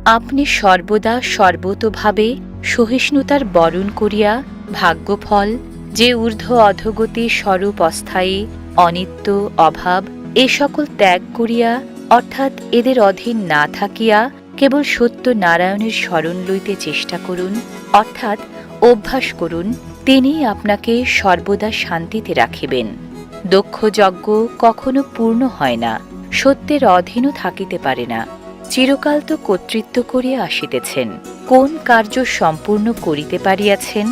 আপনি সর্বদা সর্বতোভাবে সহিষ্ণুতার বরণ করিয়া ভাগ্যফল, যে ঊর্ধ্ব অধোগতি স্বরূপ অস্থায়ী, অনিত্য, অভাব এ সকল ত্যাগ করিয়া, অর্থাৎ এদের অধীন না থাকিয়া কেবল সত্য নারায়ণের শরণ লইতে চেষ্টা করুন, অর্থাৎ অভ্যাস করুন। তিনিই আপনাকে সর্বদা শান্তিতে রাখিবেন। দক্ষ যজ্ঞ কখনো পূর্ণ হয় না, সত্যের অধীনও থাকিতে পারে না। চিরকাল তো কর্তৃত্ব করিয়া আসিতেছেন, কোন কার্য সম্পূর্ণ করিতে পারিয়াছেন?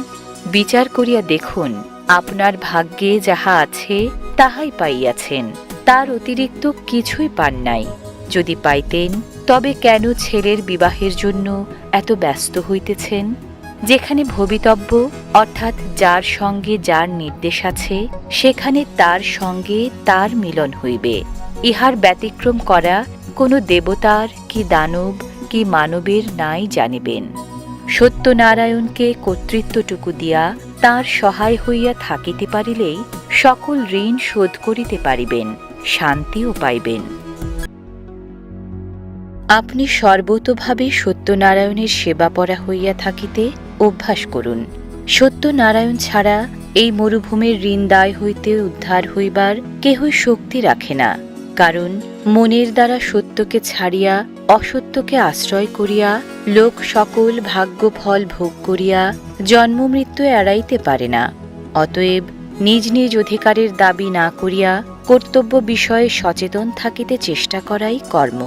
বিচার করিয়া দেখুন, আপনার ভাগ্যে যাহা আছে তাহাই পাইয়াছেন, তার অতিরিক্ত কিছুই পান নাই। যদি পাইতেন, তবে কেন ছেলের বিবাহের জন্য এত ব্যস্ত হইতেছেন? যেখানে ভবিতব্য, অর্থাৎ যার সঙ্গে যার নির্দেশ আছে, সেখানে তার সঙ্গে তার মিলন হইবে। ইহার ব্যতিক্রম করা কোনো দেবতার কি দানব কি মানবের নাই জানিবেন। সত্যনারায়ণকে কর্তৃত্বটুকু দিয়া তাঁর সহায় হইয়া থাকিতে পারিলেই সকল ঋণ শোধ করিতে পারিবেন, শান্তিও পাইবেন। আপনি সর্বতোভাবে সত্যনারায়ণের সেবাপরা হইয়া থাকিতে অভ্যাস করুন। সত্যনারায়ণ ছাড়া এই মরুভূমির ঋণ দায় হইতে উদ্ধার হইবার কেহই শক্তি রাখে না। কারণ মনের দ্বারা সত্যকে ছাড়িয়া অসত্যকে আশ্রয় করিয়া লোক সকল ভাগ্য ফল ভোগ করিয়া জন্ম মৃত্যু এড়াইতে পারে না। অতএব নিজ নিজ অধিকারের দাবি না করিয়া কর্তব্য বিষয়ে সচেতন থাকিতে চেষ্টা করাই কর্ম।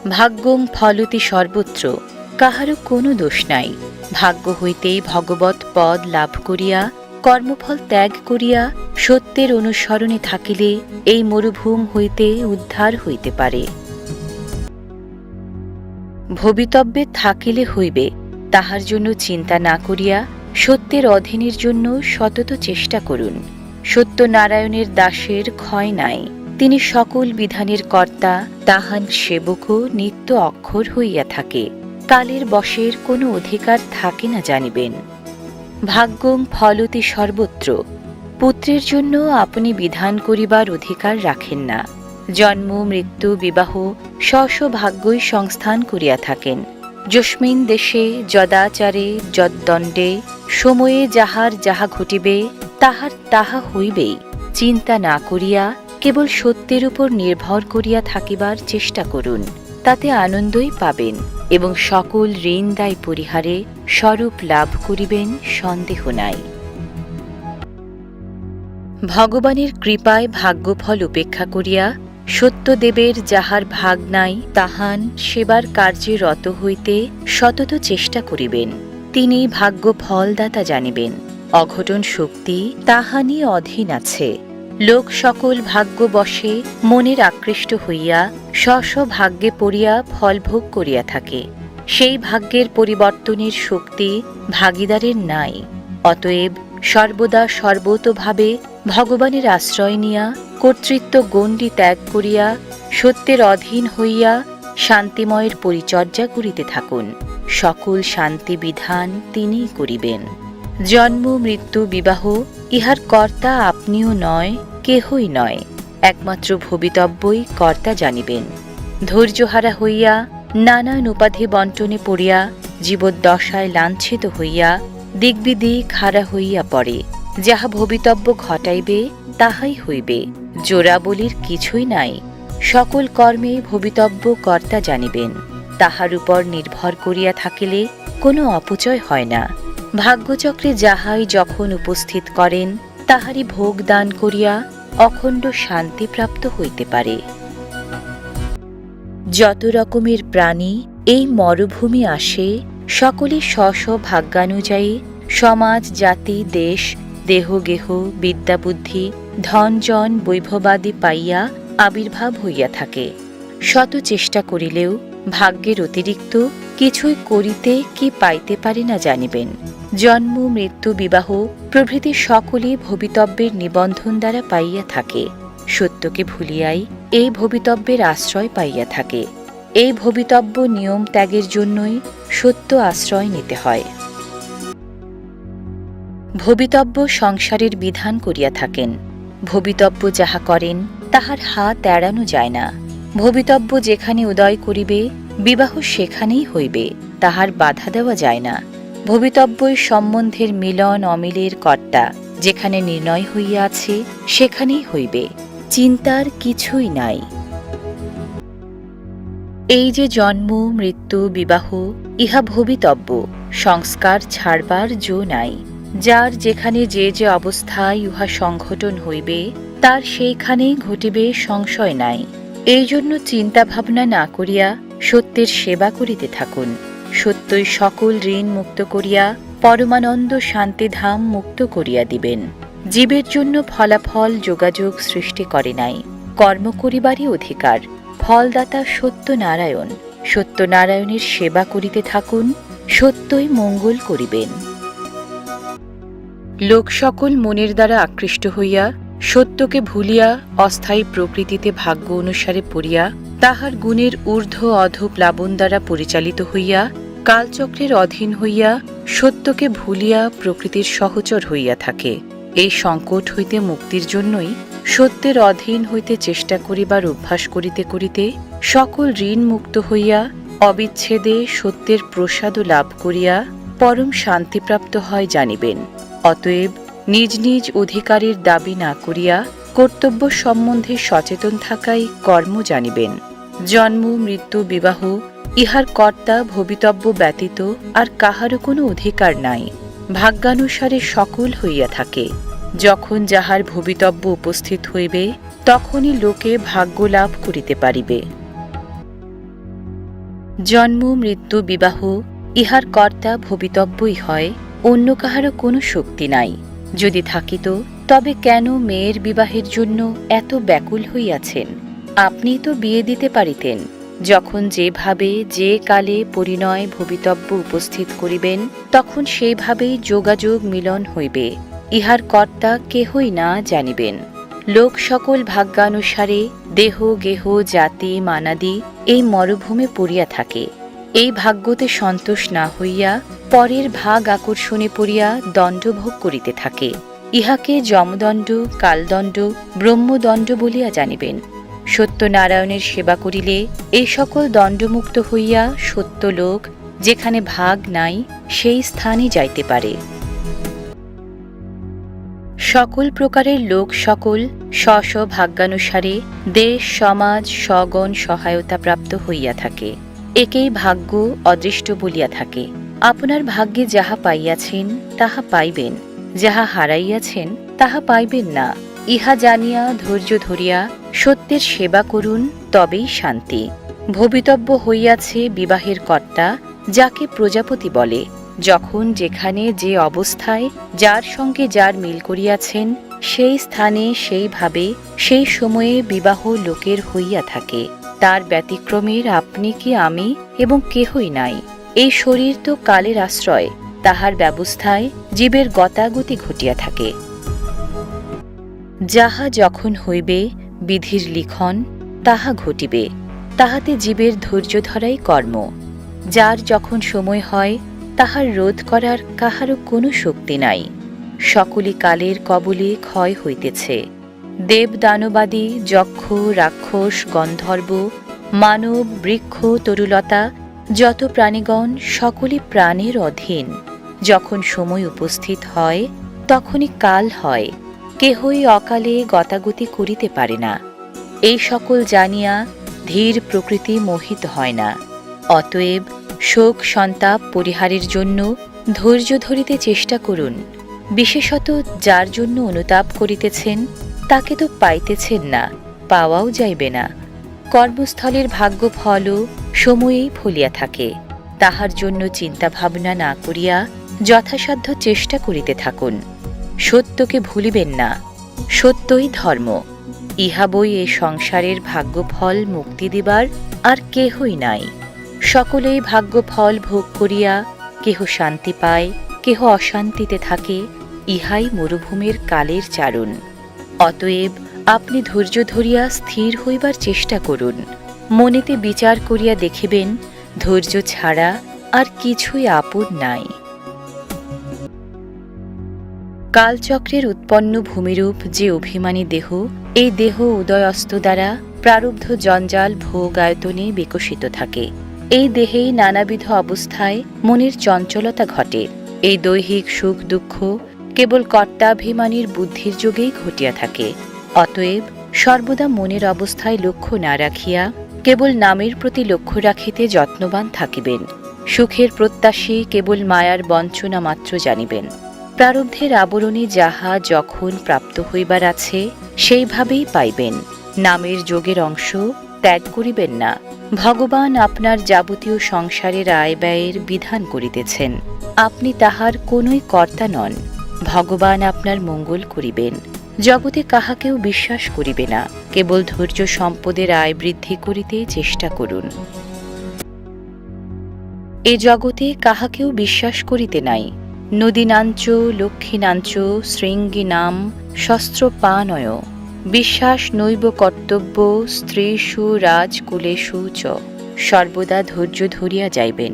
ভাগ্যং ফলতি সর্বত্র, কাহারও কোনো দোষ নাই। ভাগ্য হইতেই ভগবৎ পদ লাভ করিয়া কর্মফল ত্যাগ করিয়া সত্যের অনুসরণে থাকিলে এই মরুভূম হইতে উদ্ধার হইতে পারে। ভবিতব্যে থাকিলে হইবে, তাহার জন্য চিন্তা না করিয়া সত্যের অধীনের জন্য সতত চেষ্টা করুন। সত্যনারায়ণের দাসের ক্ষয় নাই, তিনি সকল বিধানের কর্তা, তাহার সেবকও নিত্য অক্ষর হইয়া থাকে। কালের বশের কোনো অধিকার থাকে না জানিবেন। ভাগ্যং ফলতি সর্বত্র, পুত্রের জন্য আপনি বিধান করিবার অধিকার রাখেন না। জন্ম মৃত্যু বিবাহ স্ব ভাগ্যই সংস্থান করিয়া থাকেন। যস্মিন দেশে যদাচারে যদ্দণ্ডে, সময়ে যাহার যাহা ঘটিবে তাহার তাহা হইবেই। চিন্তা না করিয়া কেবল সত্যের উপর নির্ভর করিয়া থাকিবার চেষ্টা করুন, তাতে আনন্দই পাবেন এবং সকল ঋণ দায় পরিহারে স্বরূপ লাভ করিবেন, সন্দেহ নাই। ভগবানের কৃপায় ভাগ্যফল উপেক্ষা করিয়া সত্যদেবের যাহার ভাগ নাই তাহান সেবার কার্যে রত হইতে সতত চেষ্টা করিবেন। তিনি ভাগ্য ফলদাতা জানিবেন। অঘটন শক্তি তাহানি অধীন আছে। লোক সকল ভাগ্য বশে মনের আকৃষ্ট হইয়া স্ব ভাগ্যে পড়িয়া ফলভোগ করিয়া থাকে। সেই ভাগ্যের পরিবর্তনের শক্তি ভাগীদারের নাই। অতএব সর্বদা সর্বতোভাবে ভগবানের আশ্রয় নিয়া কর্তৃত্ব গণ্ডি ত্যাগ করিয়া সত্যের অধীন হইয়া শান্তিময়ের পরিচর্যা করিতে থাকুন। সকল শান্তি বিধান তিনিই করিবেন। জন্ম মৃত্যু বিবাহ ইহার কর্তা আপনিও নয়, কেহই নয়, একমাত্র ভবিতব্যই কর্তা জানিবেন। ধৈর্যহারা হইয়া নানান উপাধি বন্টনে পড়িয়া জীবদ্দশায় লাঞ্ছিত হইয়া দিগ্বিদিক হারা হইয়া পড়ে। যাহা ভবিতব্য ঘটাইবে তাহাই হইবে, জোড়াবলির কিছুই নাই। সকল কর্মে ভবিতব্য কর্তা জানিবেন। তাহার উপর নির্ভর করিয়া থাকিলে কোনো অপচয় হয় না। ভাগ্যচক্রে যাহাই যখন উপস্থিত করেন তাহারই ভোগ দান করিয়া অখণ্ড শান্তি প্রাপ্ত হইতে পারে। যত রকমের প্রাণী এই মরুভূমি আসে, সকলে স্ব ভাগ্যানুযায়ী সমাজ জাতি দেশ দেহ গেহ বিদ্যা বুদ্ধি ধন জন বৈভবাদি পাইয়া আবির্ভাব হইয়া থাকে। শত চেষ্টা করিলেও ভাগ্যের অতিরিক্ত কিছুই করিতে কি পাইতে পারে না জানিবেন। জন্ম মৃত্যু বিবাহ প্রভৃতি সকলেই ভবিতব্যের নিবন্ধন দ্বারা পাইয়া থাকে। সত্যকে ভুলিয়াই এই ভবিতব্যের আশ্রয় পাইয়া থাকে। এই ভবিতব্য নিয়ম ত্যাগের জন্যই সত্য আশ্রয় নিতে হয়। ভবিতব্য সংসারের বিধান করিয়া থাকেন। ভবিতব্য যাহা করেন তাহার হাত এড়ানো যায় না। ভবিতব্য যেখানে উদয় করিবে, বিবাহ সেখানেই হইবে, তাহার বাধা দেওয়া যায় না। ভবিতব্যই সম্বন্ধের মিলন অমিলের কর্তা, যেখানে নির্ণয় হইয়াছে সেখানেই হইবে, চিন্তার কিছুই নাই। এই যে জন্ম মৃত্যু বিবাহ, ইহা ভবিতব্য, সংস্কার ছাড়বার জো নাই। যার যেখানে যে যে অবস্থায় উহা সংঘটন হইবে, তার সেইখানেই ঘটিবে, সংশয় নাই। এই জন্য চিন্তা ভাবনা না করিয়া সত্যের সেবা করিতে থাকুন। সত্যই সকল ঋণ মুক্ত করিয়া পরমানন্দ শান্তিধাম মুক্ত করিয়া দিবেন। জীবের জন্য ফলাফল যোগাযোগ সৃষ্টি করে নাই, কর্ম করিবারই অধিকার। ফলদাতা সত্যনারায়ণ, সত্যনারায়ণের সেবা করিতে থাকুন, সত্যই মঙ্গল করিবেন। লোক সকল মনের দ্বারা আকৃষ্ট হইয়া সত্যকে ভুলিয়া অস্থায়ী প্রকৃতিতে ভাগ্য অনুসারে পড়িয়া তাহার গুণের ঊর্ধ্ব অধ প্লাবন দ্বারা পরিচালিত হইয়া কালচক্রের অধীন হইয়া সত্যকে ভুলিয়া প্রকৃতির সহচর হইয়া থাকে। এই সংকট হইতে মুক্তির জন্যই সত্যের অধীন হইতে চেষ্টা করিবার অভ্যাস করিতে করিতে সকল ঋণ মুক্ত হইয়া অবিচ্ছেদে সত্যের প্রসাদ লাভ করিয়া পরম শান্তিপ্রাপ্ত হয় জানিবেন। অতএব নিজ নিজ অধিকারের দাবি না করিয়া কর্তব্য সম্বন্ধে সচেতন থাকাই কর্ম জানিবেন। জন্ম মৃত্যু বিবাহ ইহার কর্তা ভবিতব্য ব্যতীত আর কাহারও কোনো অধিকার নাই। ভাগ্যানুসারে সকল হইয়া থাকে। যখন যাহার ভবিতব্য উপস্থিত হইবে, তখনই লোকে ভাগ্য লাভ করিতে পারিবে। জন্ম মৃত্যু বিবাহ ইহার কর্তা ভবিতব্যই হয়, অন্য কাহারও কোনো শক্তি নাই। যদি থাকিত, তবে কেন মেয়ের বিবাহের জন্য এত ব্যাকুল হইয়াছেন? আপনি তো বিয়ে দিতে পারিতেন। যখন যেভাবে যে কালে পরিণয় ভবিতব্য উপস্থিত করিবেন, তখন সেইভাবেই যোগাযোগ মিলন হইবে। ইহার কর্তা কেহই না জানিবেন। লোক সকল ভাগ্যানুসারে দেহ গেহ জাতি মানাদি এই মরুভূমে পড়িয়া থাকে। এই ভাগ্যতে সন্তোষ না হইয়া পরের ভাগ আকর্ষণে পড়িয়া দণ্ডভোগ করিতে থাকে। ইহাকে যমদণ্ড, কালদণ্ড, ব্রহ্মদণ্ড বলিয়া জানিবেন। সত্যনারায়ণের সেবা করিলে এই সকল দণ্ডমুক্ত হইয়া সত্যলোক, যেখানে ভাগ নাই, সেই স্থানে যাইতে পারে। সকল প্রকারের লোক সকল স্ব স্ব ভাগ্যানুসারে দেশ সমাজ স্বগণ সহায়তা প্রাপ্ত হইয়া থাকে। একেই ভাগ্য অদৃষ্ট বলিয়া থাকে। আপনার ভাগ্যে যাহা পাইয়াছেন তাহা পাইবেন, যাহা হারাইয়াছেন তাহা পাইবেন না। ইহা জানিয়া ধৈর্য ধরিয়া সত্যের সেবা করুন, তবেই শান্তি। ভবিতব্য হইয়াছে বিবাহের কর্তা, যাকে প্রজাপতি বলে। যখন যেখানে যে অবস্থায় যার সঙ্গে যার মিল করিয়াছেন, সেই স্থানে সেইভাবে সেই সময়ে বিবাহ লোকের হইয়া থাকে। তার ব্যতিক্রমের আপনি কি আমি এবং কেহই নাই। এই শরীর তো কালের আশ্রয়, তাহার ব্যবস্থায় জীবের গতাগতি ঘটিয়া থাকে। যাহা যখন হইবে বিধির লিখন, তাহা ঘটিবে। তাহাতে জীবের ধৈর্য ধরাই কর্ম। যার যখন সময় হয়, তাহার রোধ করার কাহারও কোনো শক্তি নাই। সকলই কালের কবলে ক্ষয় হইতেছে। দেব দানবাদী যক্ষ রাক্ষস গন্ধর্ব মানব বৃক্ষ তরুলতা যত প্রাণীগণ সকলই প্রাণের অধীন। যখন সময় উপস্থিত হয়, তখনই কাল হয়। কেহই অকালে গতাগতি করিতে পারে না। এই সকল জানিয়া ধীর প্রকৃতি মোহিত হয় না। অতএব শোক সন্তাপ পরিহারের জন্য ধৈর্য ধরিতে চেষ্টা করুন। বিশেষত যার জন্য অনুতাপ করিতেছেন, তাকে তো পাইতেছেন না, পাওয়াও যাইবে না। কর্মস্থলের ভাগ্য ফলও সময়েই ফলিয়া থাকে। তাহার জন্য চিন্তা ভাবনা না করিয়া যথাসাধ্য চেষ্টা করিতে থাকুন। সত্যকে ভুলিবেন না। সত্যই ধর্ম। ইহা বই এ সংসারের ভাগ্যফল মুক্তি দিবার আর কেহই নাই। সকলেই ভাগ্যফল ভোগ করিয়া কেহ শান্তি পায়, কেহ অশান্তিতে থাকে। ইহাই মরুভূমির কালের চারণ। অতএব আপনি ধৈর্য ধরিয়া স্থির হইবার চেষ্টা করুন। মনেতে বিচার করিয়া দেখিবেন, ধৈর্য ছাড়া আর কিছুই আপদ নাই। কালচক্রের উৎপন্ন ভূমিরূপ যে অভিমানী দেহ, এই দেহ উদয়স্ত দ্বারা প্রারব্ধ জঞ্জাল ভোগ আয়তনে বিকশিত থাকে। এই দেহেই নানাবিধ অবস্থায় মনের চঞ্চলতা ঘটে। এই দৈহিক সুখ দুঃখ কেবল কর্তাভিমানীর বুদ্ধির যোগেই ঘটিয়া থাকে। অতএব সর্বদা মনের অবস্থায় লক্ষ্য না রাখিয়া কেবল নামের প্রতি লক্ষ্য রাখিতে যত্নবান থাকিবেন। সুখের প্রত্যাশী কেবল মায়ার বঞ্চনা মাত্র জানিবেন। প্রারব্ধের আবরণে যাহা যখন প্রাপ্ত হইবার আছে সেইভাবেই পাইবেন। নামের যোগের অংশ ত্যাগ করিবেন না। ভগবান আপনার যাবতীয় সংসারের আয় ব্যয়ের বিধান করিতেছেন। আপনি তাহার কোনই কর্তা নন। ভগবান আপনার মঙ্গল করিবেন। জগতে কাহাকেও বিশ্বাস করিবে না। কেবল ধৈর্য সম্পদের আয় বৃদ্ধি করিতে চেষ্টা করুন। এ জগতে কাহাকেও বিশ্বাস করিতে নাই। নদীনাঞ্চ লক্ষ্মীনাঞ্চ শৃঙ্গিনাম শস্ত্রপানয় বিশ্বাস নৈব কর্তব্য স্ত্রীষু রাজকুলেষু চ। সর্বদা ধৈর্য ধরিয়া যাইবেন।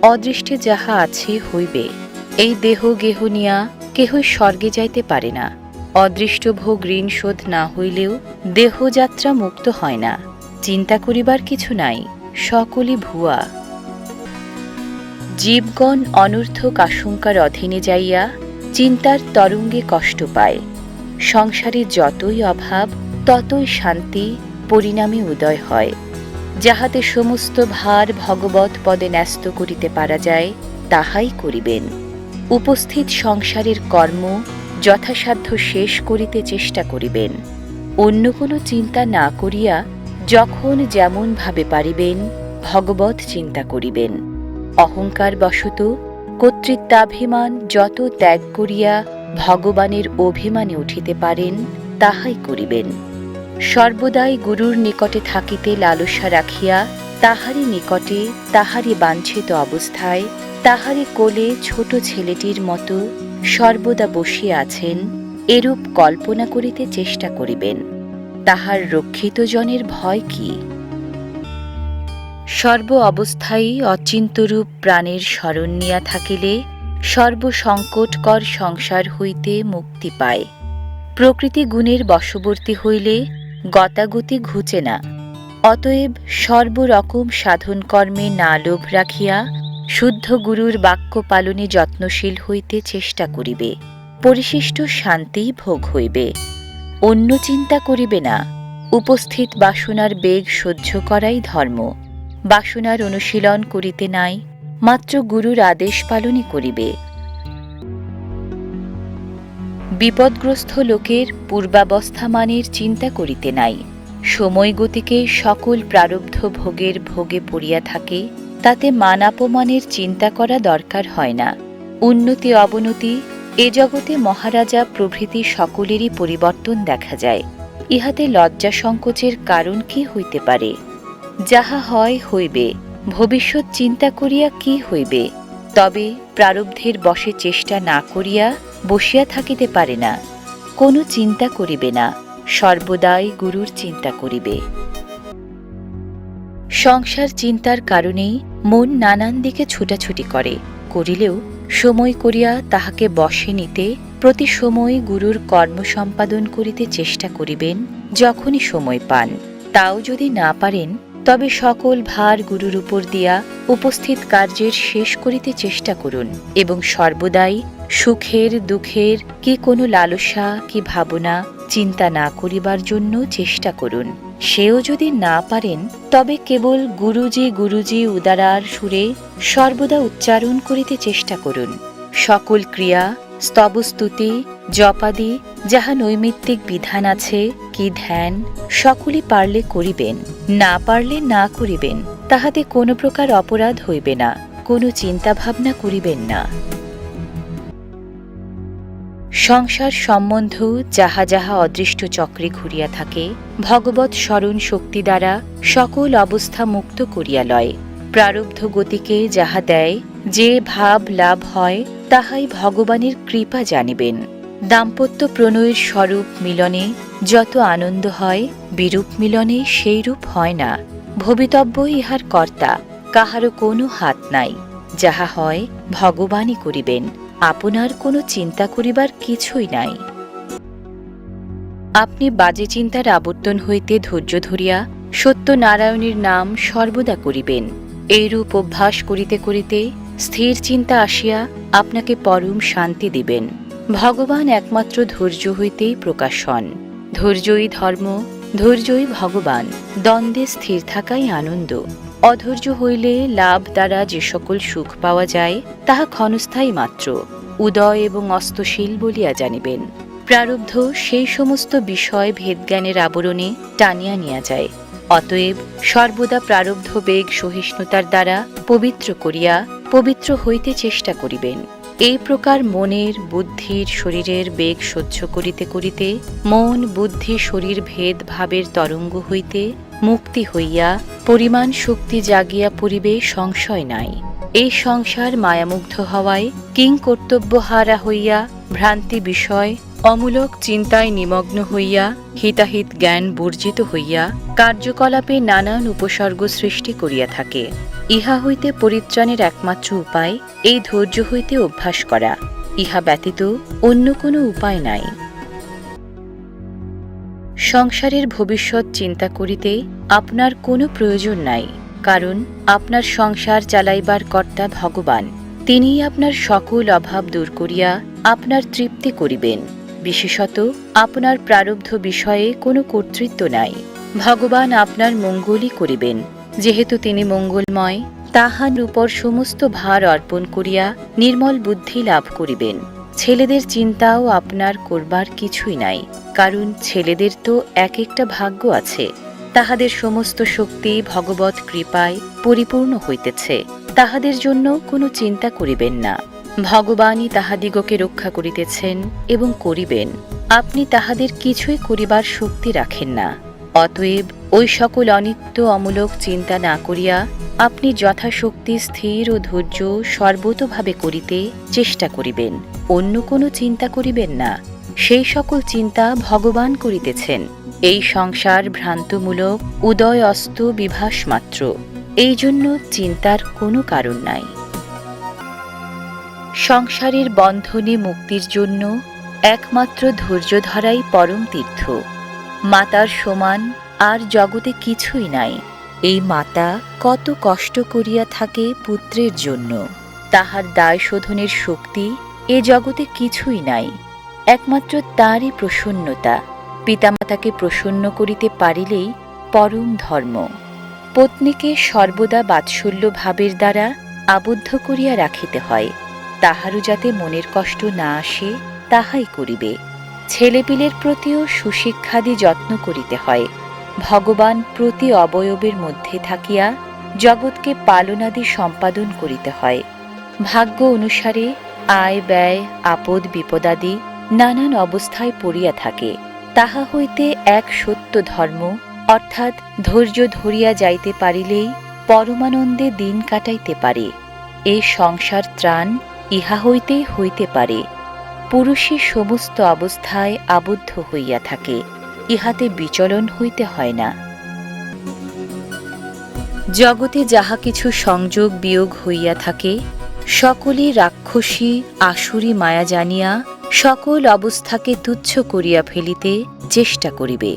অদৃষ্টে যাহা আছে হইবে। এই দেহ গেহ নিয়া কেহই স্বর্গে যাইতে পারে না। অদৃষ্ট ভোগ ঋণ শোধ না হইলেও দেহযাত্রা মুক্ত হয় না। চিন্তা করিবার কিছু নাই, সকলই ভুয়া। জীবগণ অনর্থক আশঙ্কার অধীনে যাইয়া চিন্তার তরঙ্গে কষ্ট পায়। সংসারে যতই অভাব ততই শান্তি পরিণামে উদয় হয়। যাহাতে সমস্ত ভার ভগবৎ পদে ন্যস্ত করিতে পারা যায় তাহাই করিবেন। উপস্থিত সংসারের কর্ম যথাসাধ্য শেষ করিতে চেষ্টা করিবেন। অন্য কোনো চিন্তা না করিয়া যখন যেমন ভাবে পারিবেন ভগবৎ চিন্তা করিবেন। অহংকার বশত কর্তৃত্বাভিমান যত ত্যাগ করিয়া ভগবানের অভিমানে উঠিতে পারেন তাহাই করিবেন। সর্বদাই গুরুর নিকটে থাকিতে লালসা রাখিয়া তাহারই নিকটে তাহারই বাঞ্ছিত অবস্থায় তাহারই কোলে ছোট ছেলেটির মতো সর্বদা বসিয়া আছেন এরূপ কল্পনা করিতে চেষ্টা করিবেন। তাহার রক্ষিত জনের ভয় কি? সর্ব অবস্থায় অচিন্তরূপ প্রাণের স্মরণ নিয়া থাকিলে সর্বসংকটকর সংসার হইতে মুক্তি পায়। প্রকৃতি গুণের বশবর্তী হইলে গতাগতি ঘুচে না। অতএব সর্বরকম সাধন কর্মে না লোভ রাখিয়া শুদ্ধ গুরুর বাক্য পালনে যত্নশীল হইতে চেষ্টা করিবে। পরিশিষ্ট শান্তিই ভোগ হইবে। অন্য চিন্তা করিবে না। উপস্থিত বাসনার বেগ সহ্য করাই ধর্ম। বাসনার অনুশীলন করিতে নাই, মাত্র গুরুর আদেশ পালনই করিবে। বিপদগ্রস্ত লোকের পূর্বাবস্থা মানের চিন্তা করিতে নাই। সময় গতিকে সকল প্রারব্ধ ভোগের ভোগে পড়িয়া থাকে, তাতে মান অপমানের চিন্তা করা দরকার হয় না। উন্নতি অবনতি এ জগতে মহারাজা প্রভৃতি সকলেরই পরিবর্তন দেখা যায়। ইহাতে লজ্জা সংকোচের কারণ কি হইতে পারে? যাহা হয় হইবে, ভবিষ্যৎ চিন্তা করিয়া কি হইবে? তবে প্রারব্ধের বশে চেষ্টা না করিয়া বসিয়া থাকিতে পারে না। কোনো চিন্তা করিবে না, সর্বদাই গুরুর চিন্তা করিবে। সংসার চিন্তার কারণেই মন নানান দিকে ছুটাছুটি করে। করিলেও সময় করিয়া তাহাকে বশে নিতে প্রতি সময় গুরুর কর্ম সম্পাদন করিতে চেষ্টা করিবেন যখনই সময় পান। তাও যদি না পারেন তবে সকল ভার গুরুর উপর দিয়া উপস্থিত কার্যের শেষ করিতে চেষ্টা করুন এবং সর্বদাই সুখের দুঃখের কি কোনো লালসা কি ভাবনা চিন্তা না করিবার জন্য চেষ্টা করুন। সেও যদি না পারেন তবে কেবল গুরুজি গুরুজি উদারার সুরে সর্বদা উচ্চারণ করিতে চেষ্টা করুন। সকল ক্রিয়া স্তবস্তুতি জপাদি যাহা নৈমিত্তিক বিধান আছে কি ধ্যান সকলই পারলে করিবেন, না পারলে না করিবেন। তাহাতে কোনো প্রকার অপরাধ হইবে না, কোনো চিন্তা ভাবনা করিবেন না। সংসার সম্বন্ধ যাহা যাহা অদৃষ্ট চক্রে ঘুরিয়া থাকে ভগবৎ স্মরণ শক্তি দ্বারা সকল অবস্থা মুক্ত করিয়া লয়। প্রারব্ধ গতিকে যাহা দেয় যে ভাব লাভ হয় তাহাই ভগবানের কৃপা জানিবেন। দাম্পত্য প্রণয়ের স্বরূপ মিলনে যত আনন্দ হয় বিরূপ মিলনে সেই রূপ হয় না। ভবিতব্য ইহার কর্তা, কাহারও কোনো হাত নাই। যাহা হয় ভগবানই করিবেন, আপনার কোনো চিন্তা করিবার কিছুই নাই। আপনি বাজে চিন্তার আবর্তন হইতে ধৈর্য ধরিয়া সত্যনারায়ণের নাম সর্বদা করিবেন। এইরূপ অভ্যাস করিতে করিতে স্থির চিন্তা আসিয়া আপনাকে পরম শান্তি দিবেন। ভগবান একমাত্র ধৈর্য হইতেই প্রকাশ হন। ধৈর্যই ধর্ম, ধৈর্যই ভগবান। দ্বন্দ্বে স্থির থাকাই আনন্দ। অধৈর্য হইলে লাভ দ্বারা যে সকল সুখ পাওয়া যায় তাহা ক্ষণস্থায়ী মাত্র। উদয় এবং অস্তশীল বলিয়া জানিবেন। প্রারব্ধ সেই সমস্ত বিষয় ভেদজ্ঞানের আবরণে টানিয়া নিয়া যায়। অতএব সর্বদা প্রারব্ধ বেগ সহিষ্ণুতার দ্বারা পবিত্র করিয়া পবিত্র হইতে চেষ্টা করিবেন। এই প্রকার মনের, বুদ্ধির, শরীরের বেগ সহ্য করিতে করিতে মন, বুদ্ধি, শরীর ভেদ ভাবের তরঙ্গ হইতে মুক্তি হইয়া পরিমাণ শক্তি জাগিয়া পড়িবে, সংশয় নাই। এই সংসার মায়ামুগ্ধ হওয়ায় কিং কর্তব্যহারা হইয়া ভ্রান্তি বিষয় অমূলক চিন্তায় নিমগ্ন হইয়া হিতাহিত জ্ঞান বর্জিত হইয়া কার্যকলাপে নানান উপসর্গ সৃষ্টি করিয়া থাকে। ইহা হইতে পরিত্রাণের একমাত্র উপায় এই ধৈর্য হইতে অভ্যাস করা। ইহা ব্যতীত অন্য কোনো উপায় নাই। সংসারের ভবিষ্যৎ চিন্তা করিতে আপনার কোনো প্রয়োজন নাই, কারণ আপনার সংসার চালাইবার কর্তা ভগবান। তিনিই আপনার সকল অভাব দূর করিয়া আপনার তৃপ্তি করিবেন। বিশেষত আপনার প্রারব্ধ বিষয়ে কোনো কর্তৃত্ব নাই। ভগবান আপনার মঙ্গলই করিবেন। যেহেতু তিনি মঙ্গলময়, তাহার উপর সমস্ত ভার অর্পণ করিয়া নির্মল বুদ্ধি লাভ করিবেন। ছেলেদের চিন্তাও আপনার করবার কিছুই নাই, কারণ ছেলেদের তো এক একটা ভাগ্য আছে। তাহাদের সমস্ত শক্তি ভগবৎ কৃপায় পরিপূর্ণ হইতেছে। তাহাদের জন্য কোনো চিন্তা করিবেন না। ভগবানই তাহাদিগকে রক্ষা করিতেছেন এবং করিবেন। আপনি তাহাদের কিছুই করিবার শক্তি রাখেন না। অতএব ওই সকল অনিত্য অমূলক চিন্তা না করিয়া আপনি যথাশক্তি স্থির ও ধৈর্য সর্বতোভাবে করিতে চেষ্টা করিবেন। অন্য কোনো চিন্তা করিবেন না। সেই সকল চিন্তা ভগবান করিতেছেন। এই সংসার ভ্রান্তমূলক, উদয় অস্ত বিভাস মাত্র। এই জন্য চিন্তার কোনো কারণ নাই। সংসারের বন্ধনে মুক্তির জন্য একমাত্র ধৈর্য ধরাই পরম তীর্থ। মাতার সমান আর জগতে কিছুই নাই। এই মাতা কত কষ্ট করিয়া থাকে পুত্রের জন্য। তাহার দায় শোধনের শক্তি এ জগতে কিছুই নাই। একমাত্র তাঁরই প্রসন্নতা। পিতামাতাকে প্রসন্ন করিতে পারিলেই পরম ধর্ম। পত্নীকে সর্বদা বাৎসল্য ভাবের দ্বারা আবদ্ধ করিয়া রাখিতে হয়। তাহারও যাতে মনের কষ্ট না আসে তাহাই করিবে। ছেলেপিলের প্রতিও সুশিক্ষাদি যত্ন করিতে হয়। ভগবান প্রতি অবয়বের মধ্যে থাকিয়া জগৎকে পালনাদি সম্পাদন করিতে হয়। ভাগ্য অনুসারে আয় ব্যয়, আপদ বিপদাদি নানান অবস্থায় পড়িয়া থাকে। তাহা হইতে এক সত্য ধর্ম, অর্থাৎ ধৈর্য ধরিয়া যাইতে পারিলেই পরমানন্দে দিন কাটাইতে পারে। এই সংসার ত্রাণ ইহা হইতেই হইতে পারে। পুরুষই সমস্ত অবস্থায় আবদ্ধ হইয়া থাকে। ইহাতে বিচলন হইতে হয় না। জগতে যাহা কিছু সংযোগ বিয়োগ হইয়া থাকে, সকলই রাক্ষসী আসুরী মায়া জানিয়া সকল অবস্থাকে তুচ্ছ করিয়া ফেলিতে চেষ্টা করিবে।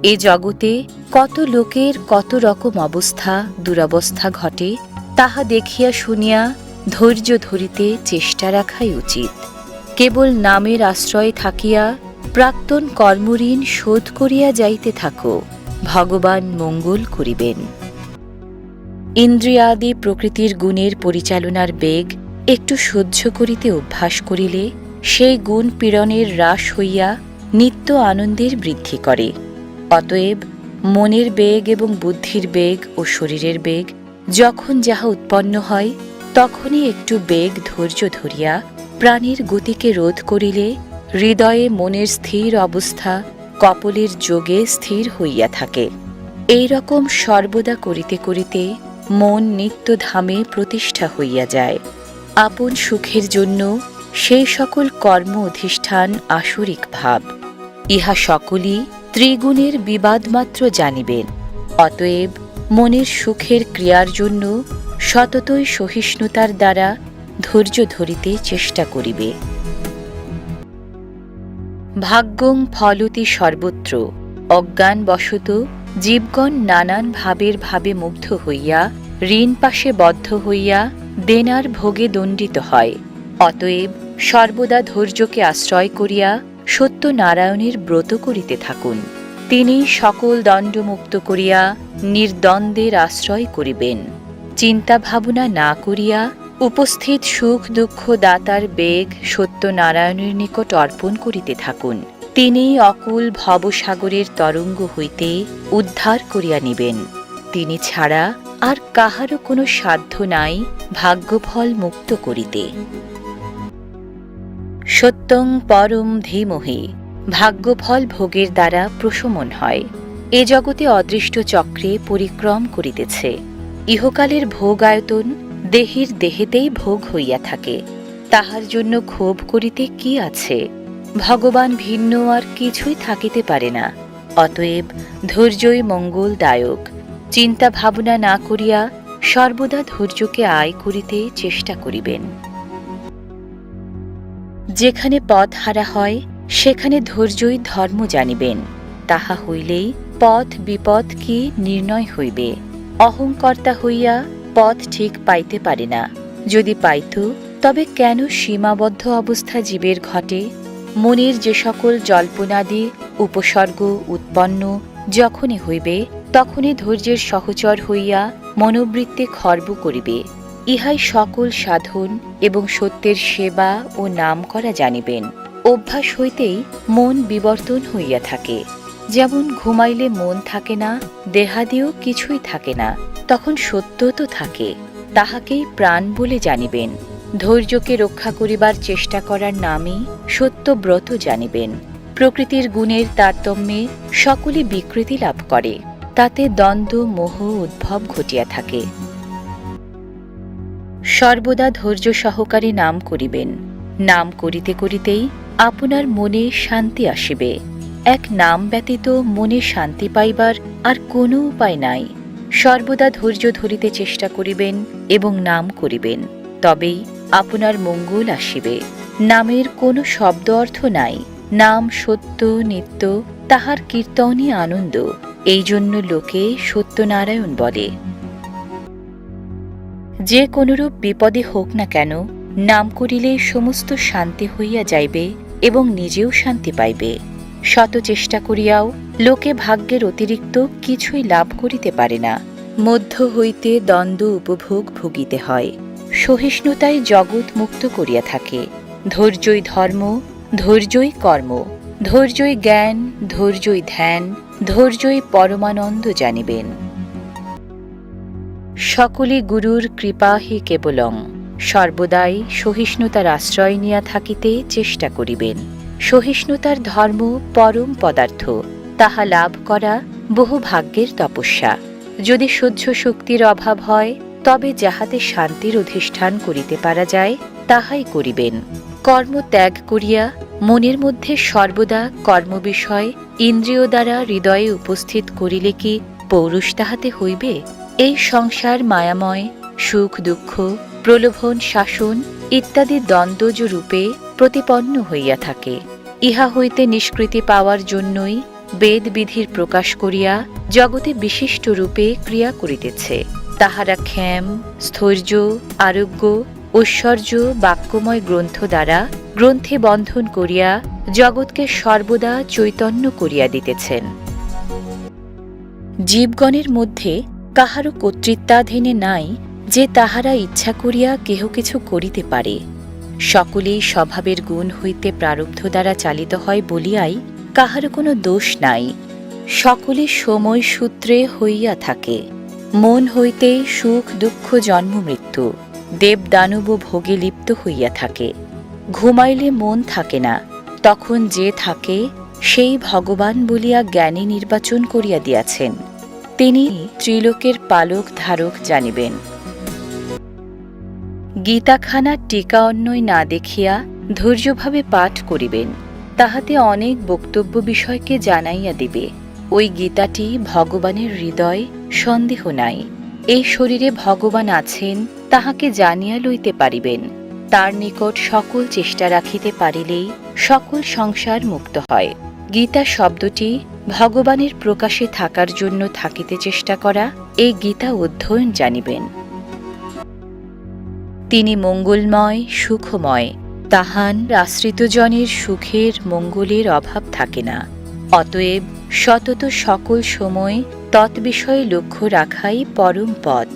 এ জগতে কত লোকের কত রকম অবস্থা দুরবস্থা ঘটে, তাহা দেখিয়া শুনিয়া ধৈর্য ধরিতে চেষ্টা রাখাই উচিত। কেবল নামের আশ্রয়ে থাকিয়া প্রাক্তন কর্মঋণ শোধ করিয়া যাইতে থাকো, ভগবান মঙ্গল করিবেন। ইন্দ্রিয়াদি প্রকৃতির গুণের পরিচালনার বেগ একটু সহ্য করিতে অভ্যাস করিলে সেই গুণ পীড়নের হ্রাস হইয়া নিত্য আনন্দের বৃদ্ধি করে। অতএব মনের বেগ এবং বুদ্ধির বেগ ও শরীরের বেগ যখন যাহা উৎপন্ন হয়, তখনই একটু বেগ ধৈর্য ধরিয়া প্রাণীর গতিকে রোধ করিলে হৃদয়ে মনের স্থির অবস্থা কপলের যোগে স্থির হইয়া থাকে। এই রকম সর্বদা করিতে করিতে মন নিত্য ধামে প্রতিষ্ঠা হইয়া যায়। আপন সুখের জন্য সেই সকল কর্ম অধিষ্ঠান আসরিক ভাব। ইহা সকলই ত্রিগুণের বিবাদমাত্র জানিবেন। অতএব মনের সুখের ক্রিয়ার জন্য সততই সহিষ্ণুতার দ্বারা ধৈর্য ধরিতে চেষ্টা করিবে। ভাগ্যং ফলতি সর্বত্র। অজ্ঞানবশত জীবগণ নানান ভাবের ভাবে মুগ্ধ হইয়া ঋণ পাশে বদ্ধ হইয়া দেনার ভোগে দণ্ডিত হয়। অতএব সর্বদা ধৈর্যকে আশ্রয় করিয়া সত্যনারায়ণের ব্রত করিতে থাকুন। তিনি সকল দণ্ডমুক্ত করিয়া নির্দ্বন্দ্বের আশ্রয় করিবেন। চিন্তা ভাবনা না করিয়া উপস্থিত সুখ দুঃখ দাতার বেগ সত্যনারায়ণের নিকট অর্পণ করিতে থাকুন। তিনি অকুল ভবসাগরের তরঙ্গ হইতে উদ্ধার করিয়া নিবেন। তিনি ছাড়া আর কাহারও কোনো সাধ্য নাই ভাগ্যফল মুক্ত করিতে। সত্যং পরম ধীমহি। ভাগ্যফল ভোগের দ্বারা প্রশমন হয়। এ জগতে অদৃষ্ট চক্রে পরিক্রম করিতেছে। ইহকালের ভোগ আয়তন দেহের দেহেতেই ভোগ হইয়া থাকে। তাহার জন্য ক্ষোভ করিতে কি আছে? ভগবান ভিন্ন আর কিছুই থাকিতে পারে না। অতএব ধৈর্যই মঙ্গলদায়ক। চিন্তা ভাবনা না করিয়া সর্বদা ধৈর্যকে আয় করিতে চেষ্টা করিবেন। যেখানে পথ হারা হয় সেখানে ধৈর্যই ধর্ম জানিবেন। তাহা হইলেই পথ বিপদ কি নির্ণয় হইবে। অহংকর্তা হইয়া পথ ঠিক পাইতে পারে না। যদি পাইত তবে কেন সীমাবদ্ধ অবস্থা জীবের ঘটে? মনের যে সকল জল্পনাদি উপসর্গ উৎপন্ন যখনই হইবে তখনই ধৈর্যের সহচর হইয়া মনোবৃত্তে খর্ব করিবে। ইহাই সকল সাধন এবং সত্যের সেবা ও নাম করা জানিবেন। অভ্যাস হইতেই মন বিবর্তন হইয়া থাকে। যেমন ঘুমাইলে মন থাকে না, দেহাদিও কিছুই থাকে না, তখন সত্য তো থাকে। তাহাকেই প্রাণ বলে জানিবেন। ধৈর্যকে রক্ষা করিবার চেষ্টা করার নামই সত্যব্রত জানিবেন। প্রকৃতির গুণের তারতম্যে সকলে বিকৃতি লাভ করে। তাতে দ্বন্দ্ব মোহ উদ্ভব ঘটিয়া থাকে। সর্বদা ধৈর্য সহকারে নাম করিবেন। নাম করিতে করিতেই আপনার মনে শান্তি আসিবে। এক নাম ব্যতীত মনে শান্তি পাইবার আর কোনো উপায় নাই। সর্বদা ধৈর্য ধরিতে চেষ্টা করিবেন এবং নাম করিবেন, তবেই আপনার মঙ্গল আসিবে। নামের কোনো শব্দ অর্থ নাই। নাম সত্য নিত্য, তাহার কীর্তনই আনন্দ। এই জন্য লোকে সত্যনারায়ণ বলে। যে কোনরূপ বিপদে হোক না কেন, নাম করিলে সমস্ত শান্তি হইয়া যাইবে এবং নিজেও শান্তি পাইবে। শত চেষ্টা করিয়াও লোকে ভাগ্যের অতিরিক্ত কিছুই লাভ করিতে পারে না। মধ্য হইতে দ্বন্দ্ব উপভোগ ভুগিতে হয়। সহিষ্ণুতাই জগৎ মুক্ত করিয়া থাকে। ধৈর্যই ধর্ম, ধৈর্যই কর্ম, ধৈর্যই জ্ঞান, ধৈর্যই ধ্যান, ধৈর্যই পরমানন্দ জানিবেন। সকলে গুরুর কৃপা হি কেবলং। সর্বদাই সহিষ্ণুতার আশ্রয় নিয়া থাকিতে চেষ্টা করিবেন। সহিষ্ণুতার ধর্ম পরম পদার্থ। তাহা লাভ করা বহু ভাগ্যের তপস্যা। যদি সহ্য শক্তির অভাব হয় তবে যাহাতে শান্তির অধিষ্ঠান করিতে পারা যায় তাহাই করিবেন। কর্ম ত্যাগ করিয়া মনের মধ্যে সর্বদা কর্মবিষয় ইন্দ্রিয় দ্বারা হৃদয়ে উপস্থিত করিলে কি পৌরুষ তাহাতে হইবে? এই সংসার মায়াময়। সুখ দুঃখ, প্রলোভন শাসন ইত্যাদি দ্বন্দ্বজ রূপে প্রতিপন্ন হইয়া থাকে। ইহা হইতে নিষ্কৃতি পাওয়ার জন্যই বেদ বিধির প্রকাশ করিয়া জগতে বিশিষ্ট রূপে ক্রিয়া করিতেছে। তাহারা ক্ষেম, স্থৈর্য, আরোগ্য, ঐশ্বর্য বাক্যময় গ্রন্থ দ্বারা গ্রন্থে বন্ধন করিয়া জগৎকে সর্বদা চৈতন্য করিয়া দিতেছেন। জীবগণের মধ্যে কাহারও কর্তৃত্বাধীনে নাই যে তাহারা ইচ্ছা করিয়া কেহ কিছু করিতে পারে। সকলেই স্বভাবের গুণ হইতে প্রারব্ধ দ্বারা চালিত হয় বলিয়াই কাহারও কোনো দোষ নাই। সকলে সময় সূত্রে হইয়া থাকে। মন হইতে সুখ দুঃখ জন্ম মৃত্যু, দেব দানব ভোগে লিপ্ত হইয়া থাকে। ঘুমাইলে মন থাকে না, তখন যে থাকে সেই ভগবান বলিয়া জ্ঞানী নির্বাচন করিয়া দিয়াছেন। তিনি ত্রিলোকের পালক ধারক জানিবেন। গীতাখানা টিকা অন্যয় না দেখিয়া ধৈর্যভাবে পাঠ করিবেন। তাহাতে অনেক বক্তব্য বিষয়কে জানাইয়া দিবে। ওই গীতাটি ভগবানের হৃদয়, সন্দেহ নাই। এই শরীরে ভগবান আছেন তাহাকে জানিয়া লইতে পারিবেন। তার নিকট সকল চেষ্টা রাখিতে পারিলেই সকল সংসার মুক্ত হয়। গীতা শব্দটি ভগবানের প্রকাশে থাকার জন্য থাকিতে চেষ্টা করা, এই গীতা অধ্যয়ন জানিবেন। তিনি মঙ্গলময়, সুখময়, তাহান আশ্রিতজনের সুখের মঙ্গলের অভাব থাকে না। অতএব সতত সকল সময় তৎবিষয়ে লক্ষ্য রাখাই পরম পথ।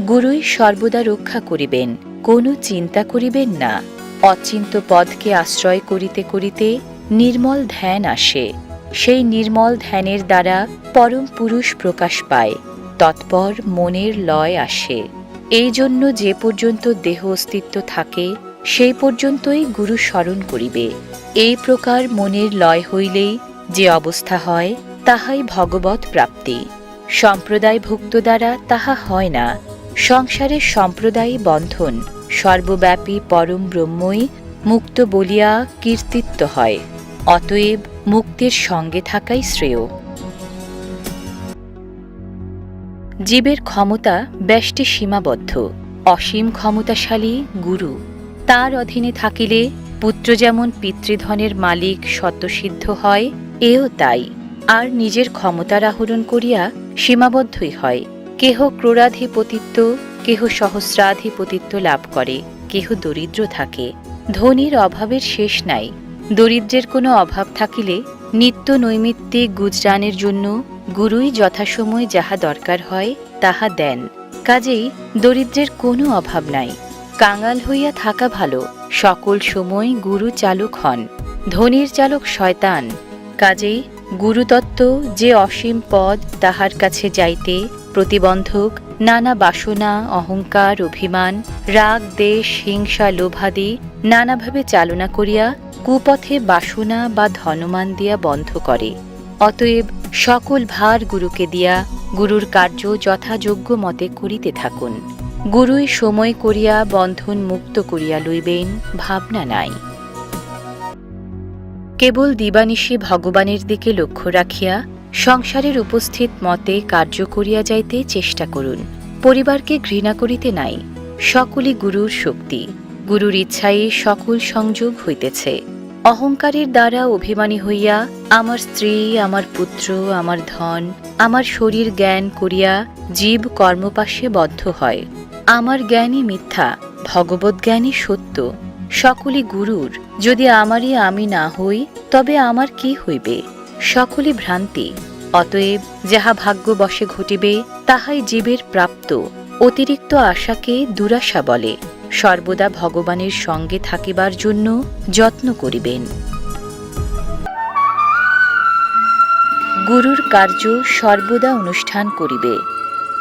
গুরুই সর্বদা রক্ষা করিবেন, কোনো চিন্তা করিবেন না। অচিন্ত পদকে আশ্রয় করিতে করিতে নির্মল ধ্যান আসে। সেই নির্মল ধ্যানের দ্বারা পরম পুরুষ প্রকাশ পায়, তৎপর মনের লয় আসে। এই জন্য যে পর্যন্ত দেহ অস্তিত্ব থাকে সেই পর্যন্তই গুরু স্মরণ করিবে। এই প্রকার মনের লয় হইলেই যে অবস্থা হয় তাহাই ভগবৎ প্রাপ্তি। সম্প্রদায়ভুক্ত দ্বারা তাহা হয় না। সংসারের সম্প্রদায়ী বন্ধন, সর্বব্যাপী পরম ব্রহ্মই মুক্ত বলিয়া কীর্তিত্ব হয়। অতএব মুক্তির সঙ্গে থাকাই শ্রেয়। জীবের ক্ষমতা ব্যষ্টি সীমাবদ্ধ, অসীম ক্ষমতাশালী গুরু। তার অধীনে থাকিলে পুত্র যেমন পিতৃধনের মালিক স্বতঃসিদ্ধ হয়, এও তাই। আর নিজের ক্ষমতার আহরণ করিয়া সীমাবদ্ধই হয়। কেহ ক্রোড়াধিপতিত্ব, কেহ সহস্রাধিপতিত্ব লাভ করে, কেহ দরিদ্র থাকে। ধনীর অভাবের শেষ নাই। দরিদ্রের কোনো অভাব থাকিলে নিত্য নৈমিত্তিক গুজরানের জন্য গুরুই যথাসময় যাহা দরকার হয় তাহা দেন। কাজেই দরিদ্রের কোনো অভাব নাই। কাঙাল হইয়া থাকা ভালো, সকল সময় গুরু চালক হন। ধনীর চালক শয়তান। কাজেই গুরুতত্ত্ব যে অসীম পদ, তাহার কাছে যাইতে প্রতিবন্ধক নানা বাসনা, অহংকার, অভিমান, রাগ, দেশ, হিংসা, লোভাদি নানাভাবে চালনা করিয়া কুপথে বাসনা বা ধনমান দিয়া বন্ধ করে। অতএব সকল ভার গুরুকে দিয়া গুরুর কার্য যথাযোগ্য মতে করিতে থাকুন। গুরুই সময় করিয়া বন্ধন মুক্ত করিয়া লইবেন, ভাবনা নাই। কেবল দিবানিশি ভগবানের দিকে লক্ষ্য রাখিয়া সংসারের উপস্থিত মতে কার্য করিয়া যাইতে চেষ্টা করুন। পরিবারকে ঘৃণা করিতে নাই। সকলই গুরুর শক্তি। গুরুর ইচ্ছায় সকল সংযোগ হইতেছে। অহংকারের দ্বারা অভিমানী হইয়া আমার স্ত্রী, আমার পুত্র, আমার ধন, আমার শরীর জ্ঞান করিয়া জীব কর্মপাশে বদ্ধ হয়। আমার জ্ঞানই মিথ্যা, ভগবৎ জ্ঞানই সত্য। সকলই গুরুর। যদি আমারই আমি না হই তবে আমার কি হইবে? সকলই ভ্রান্তি। অতএব যাহা ভাগ্যবশে ঘটিবে তাহাই জীবের প্রাপ্ত। অতিরিক্ত আশাকে দুরাশা বলে। সর্বদা ভগবানের সঙ্গে থাকিবার জন্য যত্ন করিবেন। গুরুর কার্য সর্বদা অনুষ্ঠান করিবে।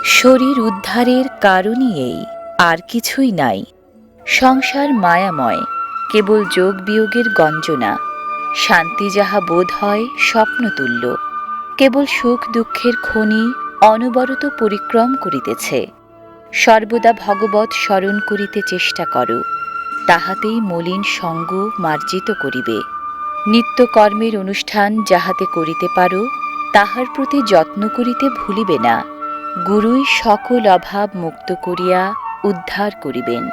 শরীর উদ্ধারের কারণই এই, আর কিছুই নাই। সংসার মায়াময়, কেবল যোগ বিয়োগের গঞ্জনা। শান্তি যাহা বোধ হয় স্বপ্নতুল্য। কেবল সুখ দুঃখের খনি অনবরত পরিক্রম করিতেছে। সর্বদা ভগবৎ স্মরণ করিতে চেষ্টা করো, তাহাতেই মলিন সঙ্গ মার্জিত করিবে। নিত্যকর্মের অনুষ্ঠান যাহাতে করিতে পারো তাহার প্রতি যত্ন করিতে ভুলিবে না। গুরুই সকল অভাব মুক্ত করিয়া উদ্ধার করিবেন।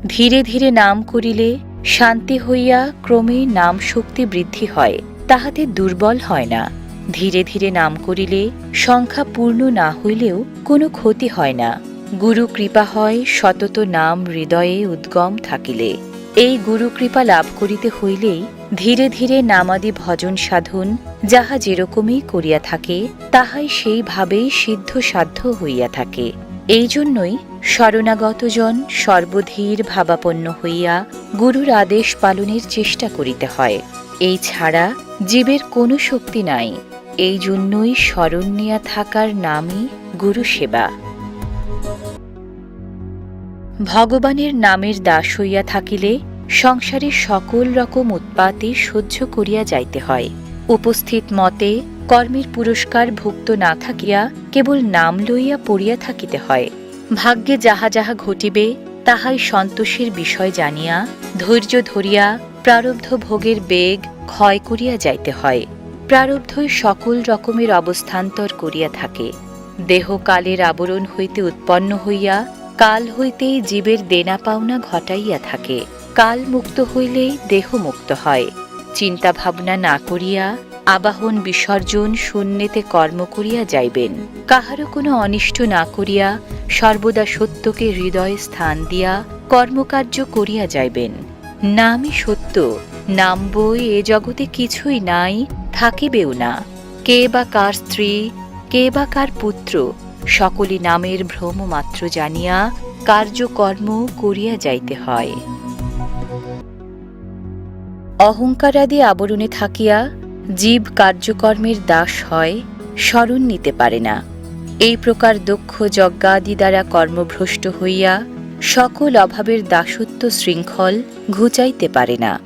ধীরে ধীরে নাম করিলে শান্তি হইয়া ক্রমে নাম শক্তি বৃদ্ধি হয়, তাহাতে দুর্বল হয় না। ধীরে ধীরে নাম করিলে সংখ্যা পূর্ণ না হইলেও কোনো ক্ষতি হয় না। গুরু কৃপা হয় সতত নাম হৃদয়ে উদ্গম থাকিলে। এই গুরু কৃপা লাভ করিতে হইলেই ধীরে ধীরে নামাদি ভজন সাধন যাহা যেরকমই করিয়া থাকে তাহাই সেইভাবেই সিদ্ধ সাধ্য হইয়া থাকে। এই জন্যই শরণাগতজন সর্বধীর ভাবাপন্ন হইয়া গুরুর আদেশ পালনের চেষ্টা করিতে হয়। এই ছাড়া জীবের কোনো শক্তি নাই। এই জন্যই শরণ নিয়া থাকার নামই গুরু সেবা। ভগবানের নামের দাস হইয়া থাকিলে সংসারের সকল রকম উৎপাতে সহ্য করিয়া যাইতে হয়। উপস্থিত মতে কর্মের পুরস্কার ভুক্ত না থাকিয়া কেবল নাম লইয়া পড়িয়া থাকিতে হয়। ভাগ্যে যাহা যাহা ঘটিবে তাহাই সন্তোষের বিষয় জানিয়া ধৈর্য ধরিয়া প্রারব্ধ ভোগের বেগ ক্ষয় করিয়া যাইতে হয়। প্রারব্ধই সকল রকমের অবস্থান্তর করিয়া থাকে। দেহ কালের আবরণ হইতে উৎপন্ন হইয়া কাল হইতেই জীবের দেনা পাওনা ঘটাইয়া থাকে। কাল মুক্ত হইলেই দেহ মুক্ত হয়। চিন্তা ভাবনা না করিয়া আবাহন বিসর্জন শূন্যেতে কর্ম করিয়া যাইবেন। কাহারও কোনো অনিষ্ট না করিয়া সর্বদা সত্যকে হৃদয়ে স্থান দিয়া কর্মকার্য করিয়া যাইবেন। নামই সত্য, নাম বই এ জগতে কিছুই নাই, থাকিবেও না। কে বা কার স্ত্রী, কে বা কার পুত্র, সকলে নামের ভ্রম মাত্র জানিয়া কার্যকর্ম করিয়া যাইতে হয়। অহংকারাদি আবরণে থাকিয়া জীব কার্যকর্মের দাস হয়, স্মরণ নিতে পারে না। এই প্রকার দক্ষ যজ্ঞাদি দ্বারা কর্মভ্রষ্ট হইয়া সকল অভাবের দাসত্ব শৃঙ্খল ঘুচাইতে পারে না।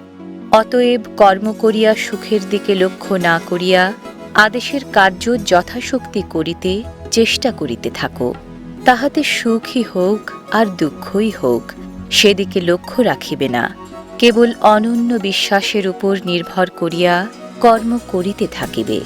অতএব কর্ম করিয়া সুখের দিকে লক্ষ্য না করিয়া আদেশের কার্য যথাশক্তি করিতে চেষ্টা করিতে থাকো। তাহাতে সুখই হোক আর দুঃখই হোক, সেদিকে লক্ষ্য রাখিবে না। কেবল অনন্য বিশ্বাসের উপর নির্ভর করিয়া কর্ম করিতে থাকিবে।